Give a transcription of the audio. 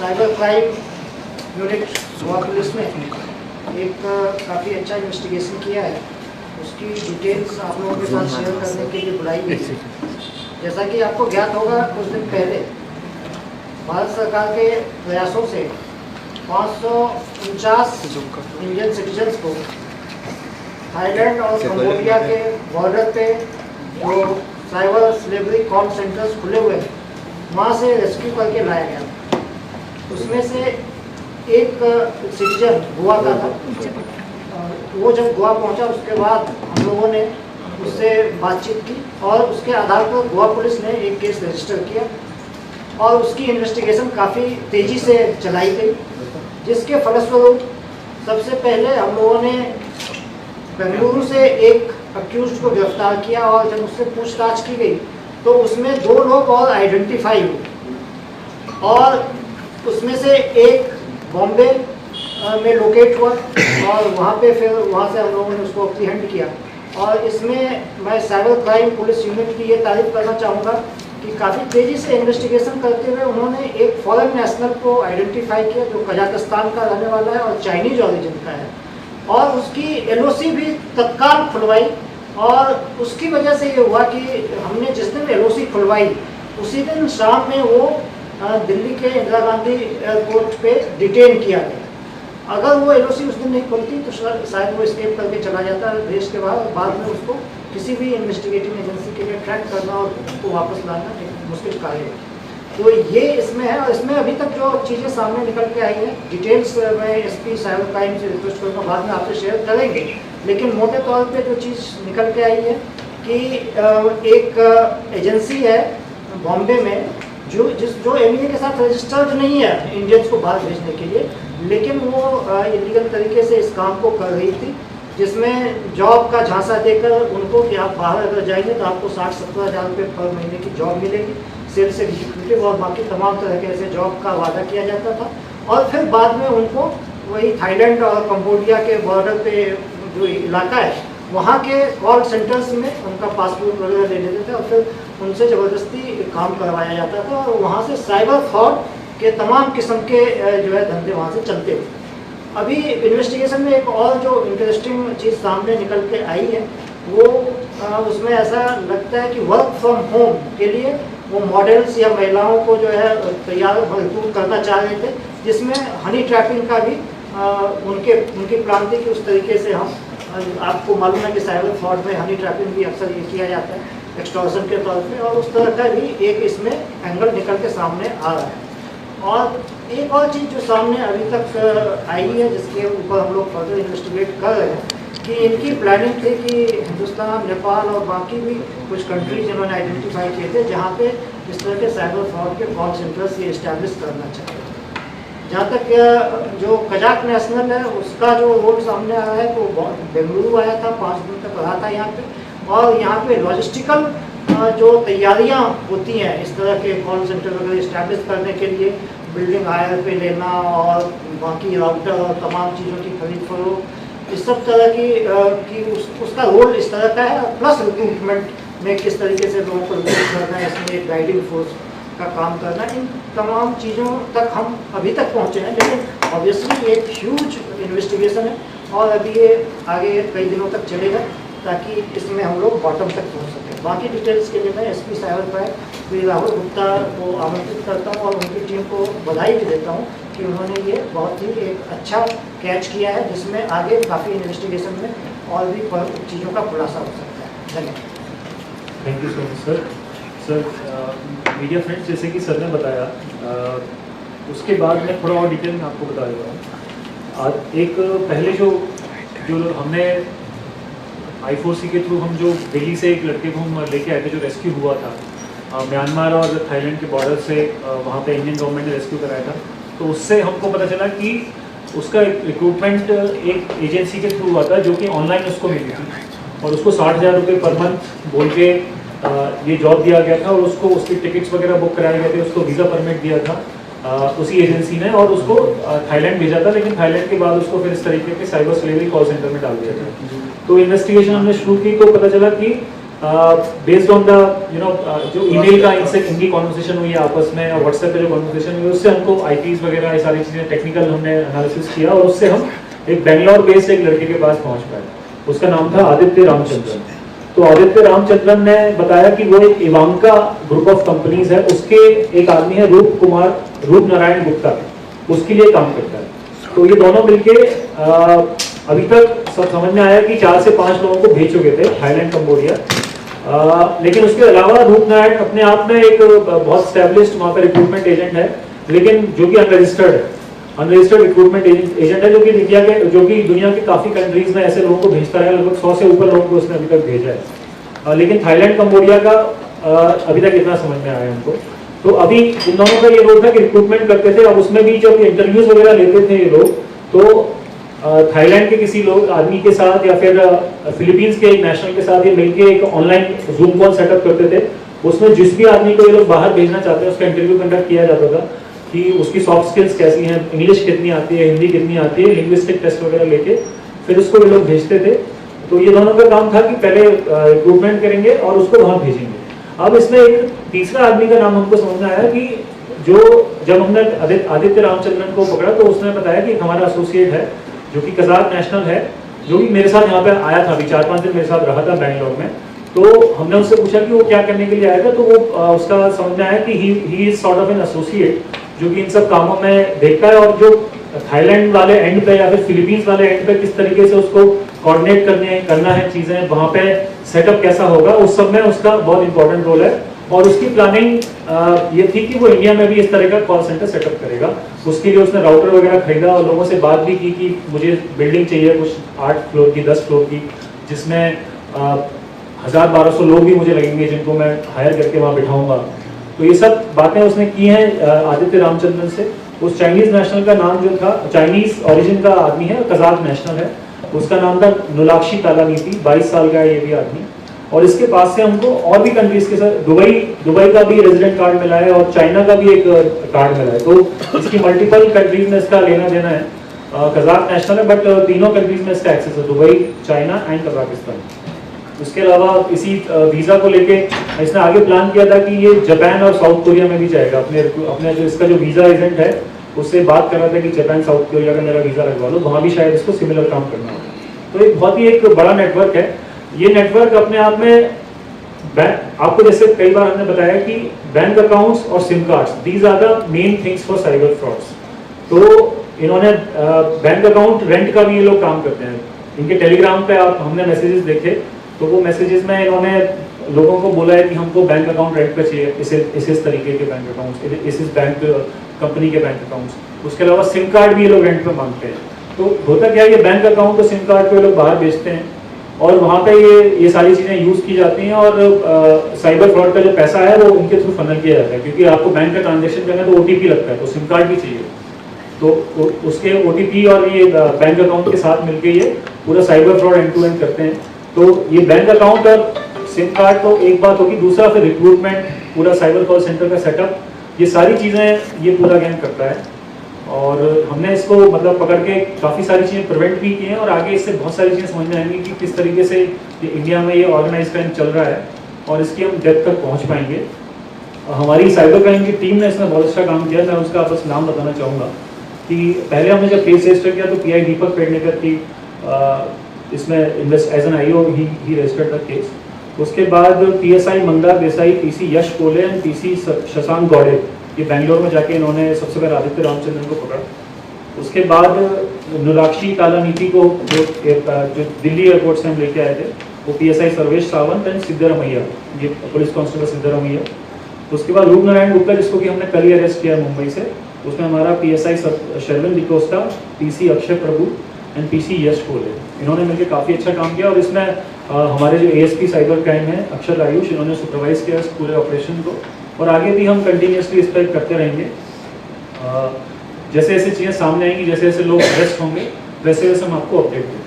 Cyber crime unit Goa police ने एक काफ़ी अच्छा इन्वेस्टिगेशन किया है। उसकी डिटेल्स आप लोगों के साथ शेयर करने के लिए बुलाई गई है। जैसा कि आपको ज्ञात होगा, कुछ दिन पहले भारत सरकार के प्रयासों से 549 इंडियन सिटीजन्स को थाईलैंड और कंबोडिया के बॉर्डर पे जो साइबर स्लेवरी कॉल सेंटर्स खुले हुए हैं, वहाँ से रेस्क्यू करके लाया गया। उसमें से एक सिटीजन गोवा का था। वो जब गोवा पहुंचा, उसके बाद हम लोगों ने उससे बातचीत की और उसके आधार पर गोवा पुलिस ने एक केस रजिस्टर किया और उसकी इन्वेस्टिगेशन काफ़ी तेज़ी से चलाई गई, जिसके फलस्वरूप सबसे पहले हम लोगों ने बेंगलुरु से एक अक्यूज्ड को गिरफ्तार किया और जब उससे पूछताछ की गई तो उसमें 2 लोग और आइडेंटिफाई हुए और उसमें से एक बॉम्बे में लोकेट हुआ और वहाँ पे फिर वहाँ से हम लोगों ने उसको अप्रीहेंड किया। और इसमें मैं साइबर क्राइम पुलिस यूनिट की ये तारीफ करना चाहूँगा कि काफ़ी तेज़ी से इन्वेस्टिगेशन करते हुए उन्होंने एक फॉरेन नेशनल को आइडेंटिफाई किया जो कजाकिस्तान का रहने वाला है और चाइनीज ओरिजिन का है, और उसकी LOC भी तत्काल खुलवाई। और उसकी वजह से ये हुआ कि हमने जिस दिन LOC खुलवाई उसी दिन शाम में वो दिल्ली के इंदिरा गांधी एयरपोर्ट पे डिटेन किया गया। अगर वो LOC उस दिन नहीं खुलती तो शायद वो एस्केप करके चला जाता देश के बाहर। बाद में उसको किसी भी इन्वेस्टिगेटिंग एजेंसी के लिए ट्रैक करना और उसको वापस लाना एक मुश्किल कार्य है। तो ये इसमें है। और इसमें अभी तक जो चीज़ें सामने निकल के आई हैं, डिटेल्स मैं SP साइबर क्राइम से रिक्वेस्ट करूँगा, बाद में आपसे शेयर करेंगे। लेकिन मोटे तौर पे जो चीज़ निकल के आई है कि एक एजेंसी है बॉम्बे में जो MEA के साथ रजिस्टर्ड नहीं है इंडियंस को बाहर भेजने के लिए, लेकिन वो इलीगल तरीके से इस काम को कर रही थी, जिसमें जॉब का झांसा देकर उनको कि आप बाहर अगर जाएंगे तो आपको 60-70 हज़ार रुपये पर महीने की जॉब मिलेगी, सेल्स एग्जीक्यूटिव और बाकी तमाम तरह के ऐसे जॉब का वादा किया जाता था। और फिर बाद में उनको वही थाईलैंड और कंबोडिया के बॉर्डर पे जो इलाका है वहाँ के कॉल सेंटर्स में उनका पासपोर्ट वगैरह ले लेते थे और फिर उनसे ज़बरदस्ती काम करवाया जाता था और वहाँ से साइबर फ्रॉड के तमाम किस्म के जो है धंधे वहाँ से चलते थे। अभी इन्वेस्टिगेशन में एक और जो इंटरेस्टिंग चीज़ सामने निकल के आई है वो उसमें ऐसा लगता है कि वर्क फ्रॉम होम के लिए वो मॉडल्स या महिलाओं को जो है तैयार मजबूर करना चाह रहे थे, जिसमें हनी ट्रैपिंग का भी उनकी क्रांति की उस तरीके से हम आपको मालूम है कि साइबर फ्रॉड में हनी ट्रैपिंग भी अक्सर ये किया जाता है एक्सटॉर्शन के तौर पे, और उस तरह का भी एक इसमें एंगल निकल के सामने आ रहा है। और एक और चीज़ जो सामने अभी तक आई है जिसके ऊपर हम लोग फर्दर इन्वेस्टिगेट कर रहे हैं कि इनकी प्लानिंग थी कि हिंदुस्तान, नेपाल और बाकी भी कुछ कंट्रीज जिन्होंने आइडेंटिफाई किए थे जहाँ पे इस तरह के साइबर फ्रॉड के कॉल सेंटर्स ये इस्टेब्लिश करना चाहते थे। जहाँ तक जो कजाक नेशनल है उसका जो रोल सामने आया है तो बेंगलुरु आया था, 5 दिन तक रहा था यहाँ पे, और यहाँ पे लॉजिस्टिकल जो तैयारियाँ होती हैं इस तरह के कॉल सेंटर वगैरह इस्टेब्लिश करने के लिए, बिल्डिंग हायर पे लेना और बाकी राउटर और तमाम चीज़ों की खरीद फरोख्त, इस सब तरह की उसका रोल इस तरह का है। प्लस रिक्रूटमेंट में किस तरीके से लोगों को रिक्रूट करना है, इसमें एक गाइडिंग फोर्स का काम करना, इन तमाम चीज़ों तक हम अभी तक पहुँचे हैं। लेकिन ऑब्वियसली एक ह्यूज इन्वेस्टिगेशन है और अभी ये आगे कई दिनों तक चलेगा ताकि इसमें हम लोग बॉटम तक पहुँच सकें। बाकी डिटेल्स के लिए मैं SP cyber crime Shri Rahul Gupta को आमंत्रित करता हूँ और उनकी टीम को बधाई भी देता हूँ कि उन्होंने ये बहुत ही एक अच्छा कैच किया है जिसमें आगे काफ़ी इन्वेस्टिगेशन में और भी चीज़ों का खुलासा हो सकता है। धन्यवाद। Thank you so much sir. Sir media friends, जैसे कि सर ने बताया उसके बाद मैं थोड़ा और डिटेल में आपको बता देता हूँ। आज एक पहले जो हमने I4C के थ्रू हम जो दिल्ली से एक लड़के को हम लेके आए थे जो रेस्क्यू हुआ था म्यांमार और थाईलैंड के बॉर्डर से, वहाँ पे इंडियन गवर्नमेंट ने रेस्क्यू कराया था। तो उससे हमको पता चला कि उसका रिक्रूटमेंट एक एजेंसी के थ्रू हुआ था जो कि ऑनलाइन उसको मिली थी और उसको 60,000 रुपये पर मंथ बोल के ये जॉब दिया गया था और उसको उसकी टिकट्स वगैरह बुक कराए गए थे, उसको वीज़ा परमिट दिया था उसी एजेंसी ने और उसको थाईलैंड भेजा था। लेकिन थाईलैंड के बाद उसको फिर इस तरीके के साइबर स्लेवरी कॉल सेंटर में डाल दिया था। तो इन्वेस्टिगेशन हमने शुरू की तो पता चला कि बेस्ड ऑन द जो ईमेल का इनकी कॉन्वर्सेशन हुई है आपस में और व्हाट्सएप पे जो कॉन्वर्सेशन हुई उससे हमको आईपीज वगैरह ये सारी चीज़ें टेक्निकल हमने एनालिसिस किया और उससे हम एक बेंगलोर बेस्ड एक लड़के के पास पहुंच पाए। उसका नाम था आदित्य रामचंद्रन। तो आदित्य रामचंद्रन ने बताया कि वो एक इवांका ग्रुप ऑफ कंपनीज है, उसके एक आदमी है रूप नारायण गुप्ता, उसके लिए काम करता है। तो ये दोनों मिलके अभी तक सब समझ में आया कि 4 से 5 लोगों को भेज चुके थे थाईलैंड, कंबोडिया। लेकिन उसके अलावा रूप नारायण अपने आप में एक बहुत स्टैब्लिश्ड वहाँ पे रिक्रूटमेंट एजेंट है, लेकिन जो कि अनरजिस्टर्ड रिक्रूटमेंट एजेंट है, जो कि दुनिया के काफी कंट्रीज में ऐसे लोगों को भेजता है। लगभग 100 से ऊपर लोगों को उसने अभी तक भेजा है। लेकिन थाईलैंड, कंबोडिया का अभी तक इतना समझ में आया हमको। तो अभी इन दोनों का ये रोल था कि रिक्रूटमेंट करते थे। अब उसमें भी जब इंटरव्यूज वगैरह लेते थे ये लोग, तो थाईलैंड के किसी लोग आदमी के साथ या फिर फिलीपींस के एक नेशनल के साथ ये मिलके एक ऑनलाइन जूम कॉल सेटअप करते थे। उसमें जिस भी आदमी को ये लोग बाहर भेजना चाहते हैं उसका इंटरव्यू कंडक्ट किया जाता था कि उसकी सॉफ्ट स्किल्स कैसी हैं, इंग्लिश कितनी आती है, हिंदी कितनी आती है, लिंग्विस्टिक टेस्ट वगैरह लेके फिर उसको ये लोग भेजते थे। तो ये दोनों का काम था कि पहले रिक्रूटमेंट करेंगे और उसको वहाँ भेजेंगे। अब इसमें एक तीसरा आदमी का नाम हमको समझ में आया कि जब हमने आदित्य रामचंद्रन को पकड़ा तो उसने बताया कि हमारा एसोसिएट है जो कि कजाक नेशनल है, जो कि मेरे साथ यहाँ पे आया था, अभी 4-5 दिन मेरे साथ रहा था बैंगलोर में। तो हमने उससे पूछा कि वो क्या करने के लिए आया था, तो वो उसका समझ में आया कि he is sort of an associate जो कि इन सब कामों में देखता है और जो थाईलैंड वाले एंड पे या फिर फिलीपींस वाले एंड पे किस तरीके से उसको कोऑर्डिनेट करना है चीजें, वहाँ पे सेटअप कैसा होगा, उस सब में उसका बहुत इंपॉर्टेंट रोल है। और उसकी प्लानिंग ये थी कि वो इंडिया में भी इस तरह का कॉल सेंटर सेटअप करेगा। उसके लिए उसने राउटर वगैरह खरीदा और लोगों से बात भी की कि मुझे बिल्डिंग चाहिए कुछ 8 फ्लोर की, 10 फ्लोर की, जिसमें 1000-1200 लोग भी मुझे लगेंगे जिनको मैं हायर करके वहाँ बिठाऊंगा। तो ये सब बातें उसने की हैं आदित्य रामचंद्रन से। उस चाइनीज नेशनल का नाम जो था, चाइनीज ओरिजिन का आदमी है, कजाक नेशनल है, उसका नाम था नुलाक्षी तालानीति, 22 साल का है ये भी आदमी। और इसके पास से हमको और भी कंट्रीज के साथ दुबई का भी रेजिडेंट कार्ड मिला है और चाइना का भी एक कार्ड मिला है। तो इसकी मल्टीपल कंट्रीज में इसका लेना देना है। कजाक नेशनल है बट तीनों कंट्रीज में इसका एक्सेस है, दुबई, चाइना एंड कजाकिस्तान। उसके अलावा इसी वीजा को लेके इसने आगे प्लान किया था कि ये जापान और साउथ कोरिया में भी जाएगा। अपने जो इसका जो वीजा एजेंट है उससे बात कर रहा था कि जापान, साउथ कोरिया का मेरा वीजा लगवा लो, वहाँ भी शायद इसको सिमिलर काम करना होगा। तो एक बहुत ही एक बड़ा नेटवर्क है। ये नेटवर्क अपने आप में आपको जैसे कई बार हमने बताया कि बैंक अकाउंट्स और sim cards, these are the main things for cyber frauds. तो इन्होंने बैंक अकाउंट रेंट का भी ये लोग काम करते हैं। इनके टेलीग्राम पे हमने मैसेजेस देखे, तो वो मैसेजेस में इन्होंने लोगों को बोला है कि हमको बैंक अकाउंट रेंट पे चाहिए, इस तरीके के बैंक अकाउंट्स, इस बैंक कंपनी के बैंक अकाउंट्स। उसके अलावा सिम कार्ड भी ये लोग रेंट पे मांगते हैं। तो होता क्या है, ये बैंक अकाउंट और सिम कार्ड को ये लोग बाहर बेचते हैं और वहाँ पे ये सारी चीज़ें यूज़ की जाती हैं और साइबर फ्रॉड का जो पैसा है वो उनके थ्रू फनल किया जाता है। क्योंकि आपको बैंक का ट्रांजेक्शन करना है तो OTP लगता है, तो सिम कार्ड भी चाहिए। तो उसके OTP और ये बैंक अकाउंट के साथ मिलके ये पूरा cyber fraud end to end करते हैं। तो ये बैंक अकाउंट और सिम कार्ड तो एक बात होगी, दूसरा फिर रिक्रूटमेंट, पूरा साइबर कॉल सेंटर का सेटअप, ये सारी चीज़ें ये पूरा गैंग करता है। और हमने इसको मतलब पकड़ के काफ़ी सारी चीज़ें प्रिवेंट भी की हैं और आगे इससे बहुत सारी चीज़ें समझ में आएंगी कि किस तरीके से ये इंडिया में ये ऑर्गेनाइज क्राइम चल रहा है और इसकी हम डेप्थ तक पहुंच पाएंगे। हमारी साइबर क्राइम की टीम ने इसमें बहुत अच्छा काम किया। मैं उसका बस नाम बताना चाहूँगा कि पहले हमने जब केस रजिस्टर किया तो PI दीपक पेडनेकर की इसमें invest as an IO he registered the case. उसके बाद PSI मंदा देसाई, PC यश कोले एंड PC शशांक गौड़े, ये बेंगलोर में जाके इन्होंने सबसे पहले आदित्य रामचंद्रन को पकड़ा। उसके बाद नुलाक्षी तालानीति को जो दिल्ली एयरपोर्ट से हम लेके आए थे, वो PSI सर्वेश सावंत एंड सिद्धरमैया, ये पुलिस कांस्टेबल सिद्धरमैया। उसके बाद रूप नारायण गुप्ता, जिसको कि हमने कल ही अरेस्ट किया मुंबई से, उसमें हमारा PSI Sherwin D'Costa, PC Akshay Prabhu and PC यश कोले, इन्होंने मिलकर काफ़ी अच्छा काम किया। और इसमें हमारे जो ASP साइबर क्राइम है अक्षर आयुष, इन्होंने सुपरवाइज किया इस पूरे ऑपरेशन को। और आगे भी हम कंटिन्यूसली इस पर करते रहेंगे। जैसे जैसे चीज़ें सामने आएंगी, जैसे जैसे लोग अरेस्ट होंगे, वैसे वैसे हम आपको अपडेट देंगे।